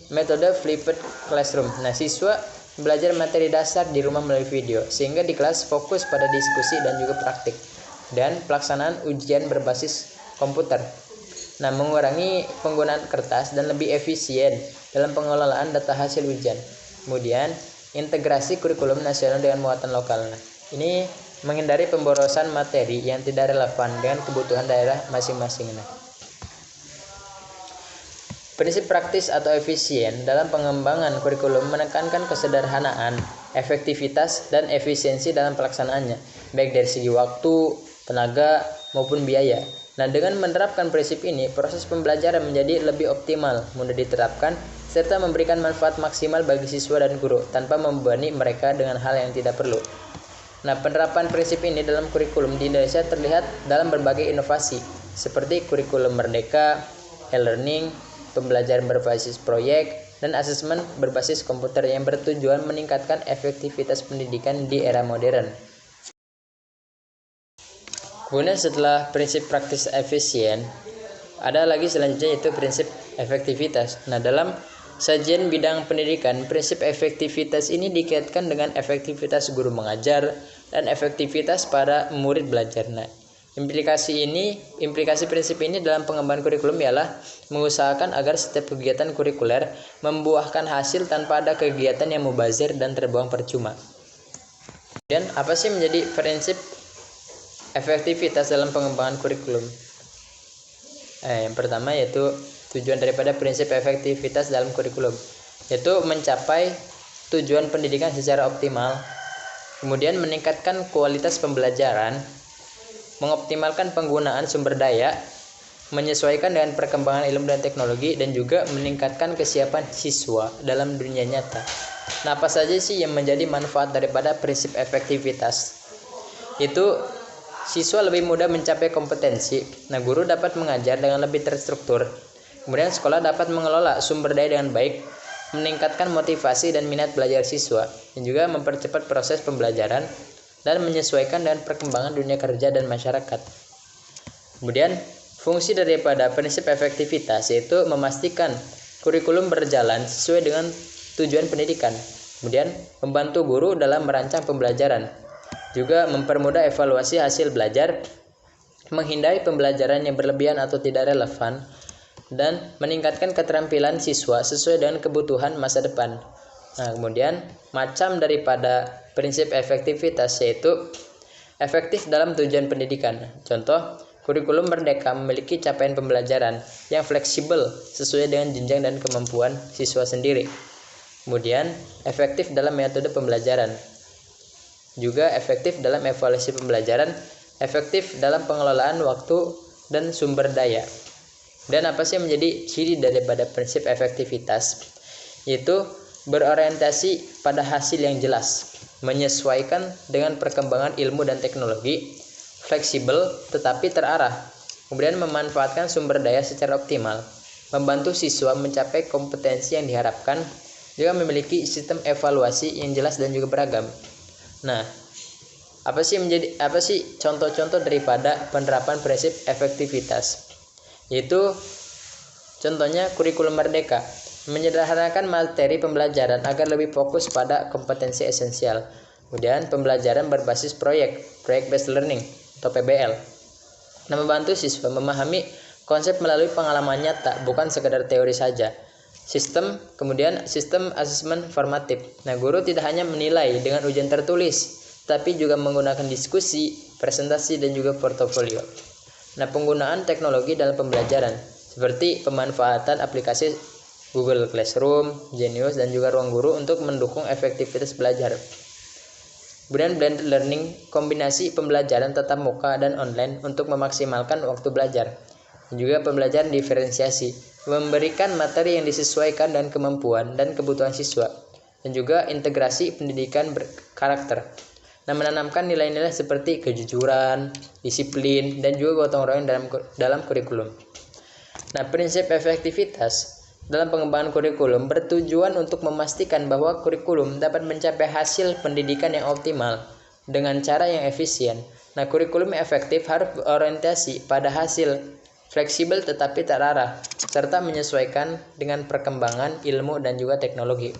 metode flipped classroom. Nah, siswa belajar materi dasar di rumah melalui video, sehingga di kelas fokus pada diskusi dan juga praktik. Dan pelaksanaan ujian berbasis komputer. Nah, mengurangi penggunaan kertas dan lebih efisien dalam pengelolaan data hasil ujian. Kemudian, integrasi kurikulum nasional dengan muatan lokal. Nah, ini menghindari pemborosan materi yang tidak relevan dengan kebutuhan daerah masing-masing. Prinsip praktis atau efisien dalam pengembangan kurikulum menekankan kesederhanaan, efektivitas, dan efisiensi dalam pelaksanaannya, baik dari segi waktu, tenaga, maupun biaya. Nah, dengan menerapkan prinsip ini, proses pembelajaran menjadi lebih optimal, mudah diterapkan, serta memberikan manfaat maksimal bagi siswa dan guru, tanpa membebani mereka dengan hal yang tidak perlu. Nah, penerapan prinsip ini dalam kurikulum di Indonesia terlihat dalam berbagai inovasi, seperti kurikulum merdeka, e-learning, pembelajaran berbasis proyek, dan asesmen berbasis komputer yang bertujuan meningkatkan efektivitas pendidikan di era modern. Kemudian setelah prinsip praktis efisien, ada lagi selanjutnya yaitu prinsip efektivitas. Nah, dalam sajian bidang pendidikan, prinsip efektivitas ini dikaitkan dengan efektivitas guru mengajar dan efektivitas para murid belajar. Nah, Implikasi prinsip ini dalam pengembangan kurikulum ialah mengusahakan agar setiap kegiatan kurikuler membuahkan hasil tanpa ada kegiatan yang mubazir dan terbuang percuma. Kemudian apa sih menjadi prinsip efektivitas dalam pengembangan kurikulum? Yang pertama yaitu tujuan daripada prinsip efektivitas dalam kurikulum, yaitu mencapai tujuan pendidikan secara optimal, kemudian meningkatkan kualitas pembelajaran, mengoptimalkan penggunaan sumber daya, menyesuaikan dengan perkembangan ilmu dan teknologi, dan juga meningkatkan kesiapan siswa dalam dunia nyata. Nah, apa saja sih yang menjadi manfaat daripada prinsip efektivitas? Itu siswa lebih mudah mencapai kompetensi. Nah, guru dapat mengajar dengan lebih terstruktur. Kemudian sekolah dapat mengelola sumber daya dengan baik, meningkatkan motivasi dan minat belajar siswa, dan juga mempercepat proses pembelajaran dan menyesuaikan dengan perkembangan dunia kerja dan masyarakat. Kemudian, fungsi daripada prinsip efektivitas yaitu memastikan kurikulum berjalan sesuai dengan tujuan pendidikan. Kemudian, membantu guru dalam merancang pembelajaran. Juga mempermudah evaluasi hasil belajar, menghindari pembelajaran yang berlebihan atau tidak relevan, dan meningkatkan keterampilan siswa sesuai dengan kebutuhan masa depan. Nah, kemudian macam daripada prinsip efektivitas yaitu efektif dalam tujuan pendidikan. Contoh, kurikulum merdeka memiliki capaian pembelajaran yang fleksibel sesuai dengan jenjang dan kemampuan siswa sendiri. Kemudian, efektif dalam metode pembelajaran. Juga efektif dalam evaluasi pembelajaran, efektif dalam pengelolaan waktu dan sumber daya. Dan apa sih yang menjadi ciri daripada prinsip efektivitas? Yaitu berorientasi pada hasil yang jelas, menyesuaikan dengan perkembangan ilmu dan teknologi, fleksibel tetapi terarah, kemudian memanfaatkan sumber daya secara optimal, membantu siswa mencapai kompetensi yang diharapkan, juga memiliki sistem evaluasi yang jelas dan juga beragam. Nah, apa sih contoh-contoh daripada penerapan prinsip efektivitas? Yaitu contohnya kurikulum merdeka menyederhanakan materi pembelajaran agar lebih fokus pada kompetensi esensial. Kemudian pembelajaran berbasis proyek based learning atau PBL. Nah, membantu siswa memahami konsep melalui pengalaman nyata, bukan sekedar teori saja. Kemudian sistem asesmen formatif. Nah, guru tidak hanya menilai dengan ujian tertulis, tapi juga menggunakan diskusi, presentasi, dan juga portofolio. Nah, penggunaan teknologi dalam pembelajaran seperti pemanfaatan aplikasi Google Classroom, Genius, dan juga Ruang Guru untuk mendukung efektivitas belajar. Kemudian blended learning, kombinasi pembelajaran tatap muka dan online untuk memaksimalkan waktu belajar. Dan juga pembelajaran diferensiasi, memberikan materi yang disesuaikan dengan kemampuan dan kebutuhan siswa. Dan juga integrasi pendidikan berkarakter. Nah, menanamkan nilai-nilai seperti kejujuran, disiplin, dan juga gotong royong dalam kurikulum. Nah, prinsip efektivitas dalam pengembangan kurikulum bertujuan untuk memastikan bahwa kurikulum dapat mencapai hasil pendidikan yang optimal dengan cara yang efisien. Nah, kurikulum efektif harus berorientasi pada hasil, fleksibel tetapi terarah, serta menyesuaikan dengan perkembangan ilmu dan juga teknologi.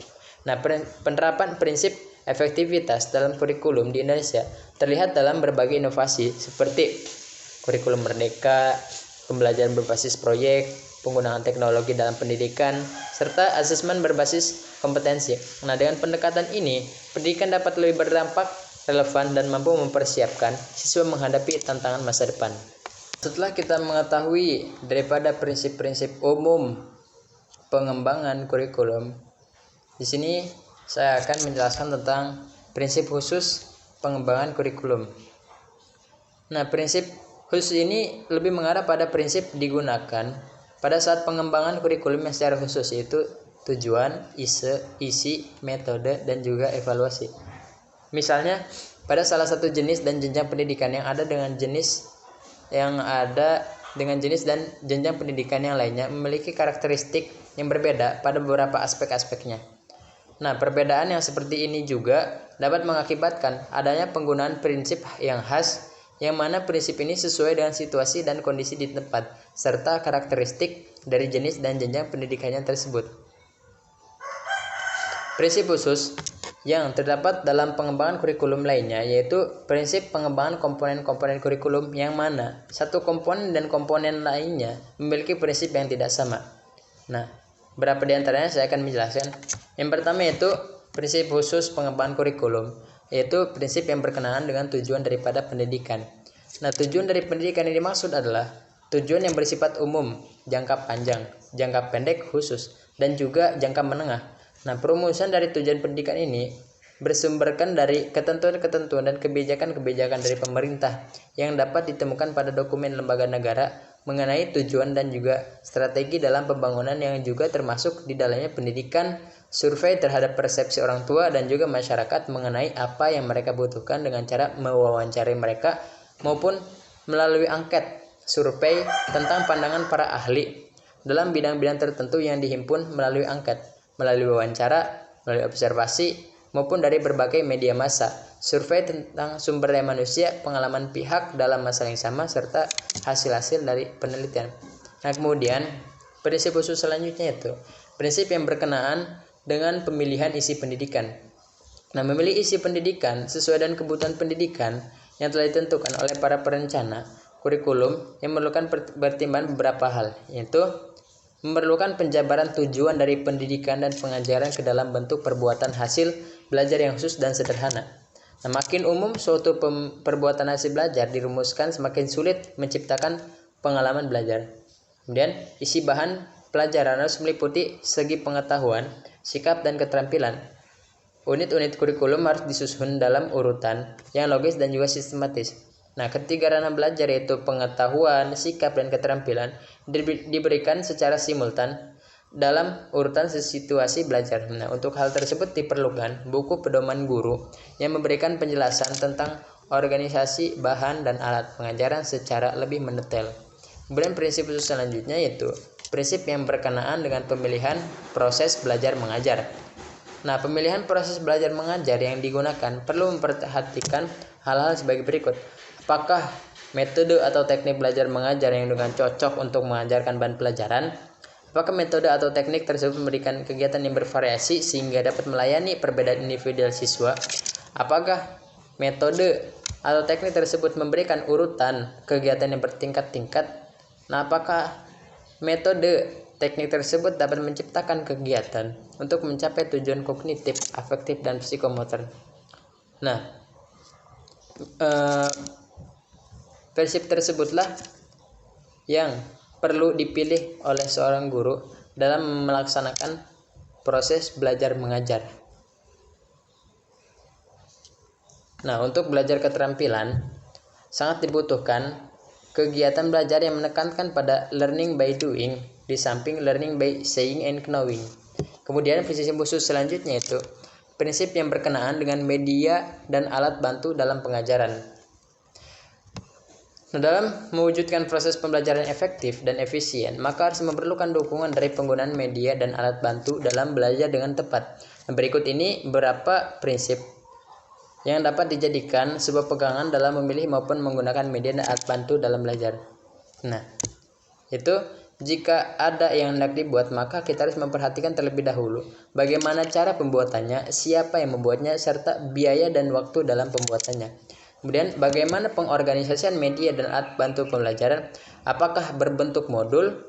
Nah, penerapan prinsip efektivitas dalam kurikulum di Indonesia terlihat dalam berbagai inovasi seperti kurikulum merdeka, pembelajaran berbasis proyek, penggunaan teknologi dalam pendidikan, serta asesmen berbasis kompetensi. Nah, dengan pendekatan ini, pendidikan dapat lebih berdampak, relevan, dan mampu mempersiapkan siswa menghadapi tantangan masa depan. Setelah kita mengetahui daripada prinsip-prinsip umum pengembangan kurikulum, di sini saya akan menjelaskan tentang prinsip khusus pengembangan kurikulum. Nah, prinsip khusus ini lebih mengarah pada prinsip digunakan pada saat pengembangan kurikulum yang secara khusus, yaitu tujuan, isi, metode, dan juga evaluasi. Misalnya, pada salah satu jenis dan jenjang pendidikan yang ada dengan jenis dan jenjang pendidikan yang lainnya memiliki karakteristik yang berbeda pada beberapa aspek-aspeknya. Nah, perbedaan yang seperti ini juga dapat mengakibatkan adanya penggunaan prinsip yang khas, yang mana prinsip ini sesuai dengan situasi dan kondisi di tempat, serta karakteristik dari jenis dan jenjang pendidikannya tersebut. Prinsip khusus yang terdapat dalam pengembangan kurikulum lainnya, yaitu prinsip pengembangan komponen-komponen kurikulum yang mana satu komponen dan komponen lainnya memiliki prinsip yang tidak sama. Nah, beberapa di antaranya saya akan menjelaskan. Yang pertama yaitu prinsip khusus pengembangan kurikulum, yaitu prinsip yang berkenaan dengan tujuan daripada pendidikan. Nah, tujuan dari pendidikan yang dimaksud adalah tujuan yang bersifat umum, jangka panjang, jangka pendek khusus, dan juga jangka menengah. Nah, perumusan dari tujuan pendidikan ini bersumberkan dari ketentuan-ketentuan dan kebijakan-kebijakan dari pemerintah yang dapat ditemukan pada dokumen lembaga negara mengenai tujuan dan juga strategi dalam pembangunan, yang juga termasuk di dalamnya pendidikan, survei terhadap persepsi orang tua dan juga masyarakat mengenai apa yang mereka butuhkan dengan cara mewawancarai mereka maupun melalui angket, survei tentang pandangan para ahli dalam bidang-bidang tertentu yang dihimpun melalui angket, melalui wawancara, melalui observasi, maupun dari berbagai media massa, survei tentang sumber daya manusia, pengalaman pihak dalam masalah yang sama, serta hasil-hasil dari penelitian. Nah, kemudian prinsip khusus selanjutnya itu prinsip yang berkenaan dengan pemilihan isi pendidikan. Nah, memilih isi pendidikan sesuai dengan kebutuhan pendidikan yang telah ditentukan oleh para perencana kurikulum yang memerlukan pertimbangan beberapa hal, yaitu memerlukan penjabaran tujuan dari pendidikan dan pengajaran ke dalam bentuk perbuatan hasil belajar yang khusus dan sederhana. Nah, makin umum suatu perbuatan hasil belajar dirumuskan, semakin sulit menciptakan pengalaman belajar. Kemudian, isi bahan pelajaran harus meliputi segi pengetahuan, sikap, dan keterampilan. Unit-unit kurikulum harus disusun dalam urutan yang logis dan juga sistematis. Nah, ketiga ranah belajar yaitu pengetahuan, sikap, dan keterampilan diberikan secara simultan dalam urutan situasi belajar. Nah, untuk hal tersebut diperlukan buku pedoman guru yang memberikan penjelasan tentang organisasi, bahan, dan alat pengajaran secara lebih mendetail. Kemudian prinsip khusus selanjutnya yaitu prinsip yang berkenaan dengan pemilihan proses belajar mengajar. Nah, pemilihan proses belajar mengajar yang digunakan perlu memperhatikan hal-hal sebagai berikut. Apakah metode atau teknik belajar mengajar yang dengan cocok untuk mengajarkan bahan pelajaran? Apakah metode atau teknik tersebut memberikan kegiatan yang bervariasi sehingga dapat melayani perbedaan individual siswa? Apakah metode atau teknik tersebut memberikan urutan kegiatan yang bertingkat-tingkat? Nah, apakah metode teknik tersebut dapat menciptakan kegiatan untuk mencapai tujuan kognitif, afektif, dan psikomotor? Nah, prinsip tersebutlah yang perlu dipilih oleh seorang guru dalam melaksanakan proses belajar mengajar. Nah, untuk belajar keterampilan sangat dibutuhkan kegiatan belajar yang menekankan pada learning by doing di samping learning by saying and knowing. Kemudian prinsip khusus selanjutnya itu prinsip yang berkenaan dengan media dan alat bantu dalam pengajaran. Nah, dalam mewujudkan proses pembelajaran efektif dan efisien, maka harus memerlukan dukungan dari penggunaan media dan alat bantu dalam belajar dengan tepat. Nah, berikut ini beberapa prinsip yang dapat dijadikan sebuah pegangan dalam memilih maupun menggunakan media dan alat bantu dalam belajar. Nah, itu jika ada yang hendak dibuat, maka kita harus memperhatikan terlebih dahulu bagaimana cara pembuatannya, siapa yang membuatnya, serta biaya dan waktu dalam pembuatannya. Kemudian bagaimana pengorganisasian media dan alat bantu pembelajaran, apakah berbentuk modul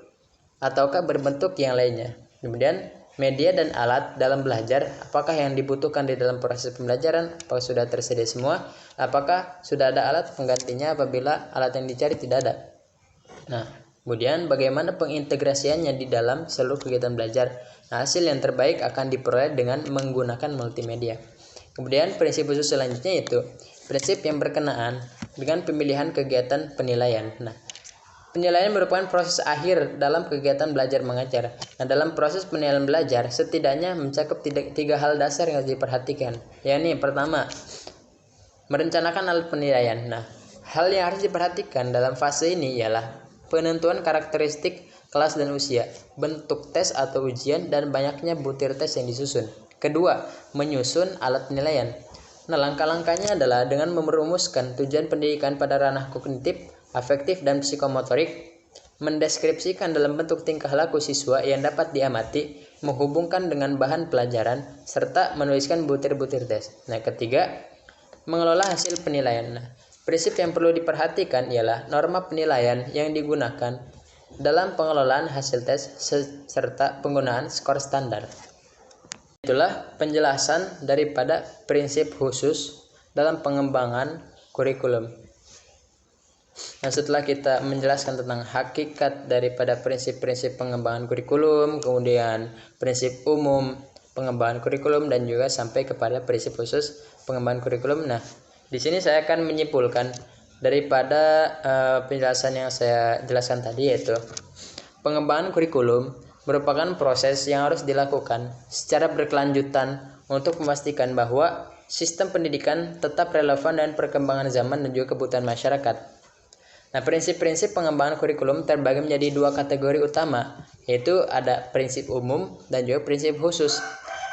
ataukah berbentuk yang lainnya. Kemudian media dan alat dalam belajar, apakah yang dibutuhkan di dalam proses pembelajaran, apakah sudah tersedia semua, apakah sudah ada alat penggantinya apabila alat yang dicari tidak ada. Nah, kemudian bagaimana pengintegrasiannya di dalam seluruh kegiatan belajar. Nah, hasil yang terbaik akan diperoleh dengan menggunakan multimedia. Kemudian prinsip khusus selanjutnya yaitu prinsip yang berkenaan dengan pemilihan kegiatan penilaian. Nah, penilaian merupakan proses akhir dalam kegiatan belajar mengajar. Nah, dalam proses penilaian belajar setidaknya mencakup tiga hal dasar yang harus diperhatikan. Yakni pertama, merencanakan alat penilaian. Nah, hal yang harus diperhatikan dalam fase ini ialah penentuan karakteristik kelas dan usia, bentuk tes atau ujian, dan banyaknya butir tes yang disusun. Kedua, menyusun alat penilaian. Nah, langkah-langkahnya adalah dengan merumuskan tujuan pendidikan pada ranah kognitif, afektif, dan psikomotorik, mendeskripsikan dalam bentuk tingkah laku siswa yang dapat diamati, menghubungkan dengan bahan pelajaran, serta menuliskan butir-butir tes. Nah, ketiga, mengelola hasil penilaian. Nah, prinsip yang perlu diperhatikan ialah norma penilaian yang digunakan dalam pengelolaan hasil tes serta penggunaan skor standar. Itulah penjelasan daripada prinsip khusus dalam pengembangan kurikulum. Nah, setelah kita menjelaskan tentang hakikat daripada prinsip-prinsip pengembangan kurikulum, kemudian prinsip umum pengembangan kurikulum, dan juga sampai kepada prinsip khusus pengembangan kurikulum. Nah, di sini saya akan menyimpulkan daripada penjelasan yang saya jelaskan tadi, yaitu pengembangan kurikulum merupakan proses yang harus dilakukan secara berkelanjutan untuk memastikan bahwa sistem pendidikan tetap relevan dengan perkembangan zaman dan juga kebutuhan masyarakat. Nah, prinsip-prinsip pengembangan kurikulum terbagi menjadi dua kategori utama, yaitu ada prinsip umum dan juga prinsip khusus.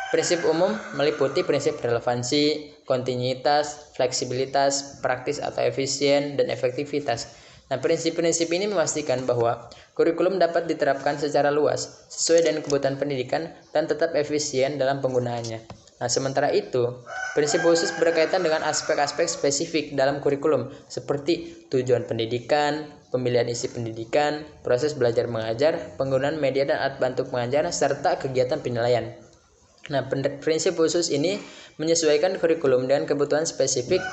Prinsip umum meliputi prinsip relevansi, kontinuitas, fleksibilitas, praktis atau efisien, dan efektivitas. Nah, prinsip-prinsip ini memastikan bahwa kurikulum dapat diterapkan secara luas, sesuai dengan kebutuhan pendidikan, dan tetap efisien dalam penggunaannya. Nah, sementara itu, prinsip khusus berkaitan dengan aspek-aspek spesifik dalam kurikulum, seperti tujuan pendidikan, pemilihan isi pendidikan, proses belajar mengajar, penggunaan media dan alat bantu pengajar, serta kegiatan penilaian. Nah, prinsip khusus ini menyesuaikan kurikulum dengan kebutuhan spesifik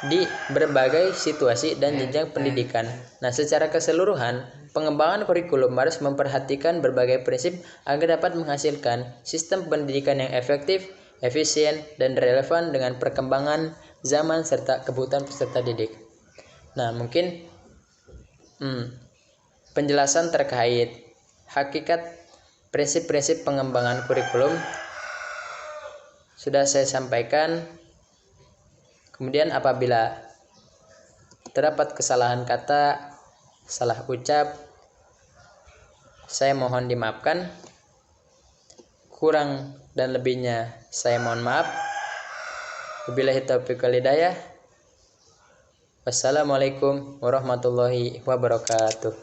di berbagai situasi dan jenjang pendidikan. Nah, secara keseluruhan, pengembangan kurikulum harus memperhatikan berbagai prinsip agar dapat menghasilkan sistem pendidikan yang efektif, efisien, dan relevan dengan perkembangan zaman serta kebutuhan peserta didik. Nah, mungkin penjelasan terkait hakikat prinsip-prinsip pengembangan kurikulum sudah saya sampaikan. Kemudian apabila terdapat kesalahan kata, salah ucap, saya mohon dimaafkan. Kurang dan lebihnya saya mohon maaf. Wabillahi taufiq wal hidayah. Wassalamualaikum warahmatullahi wabarakatuh.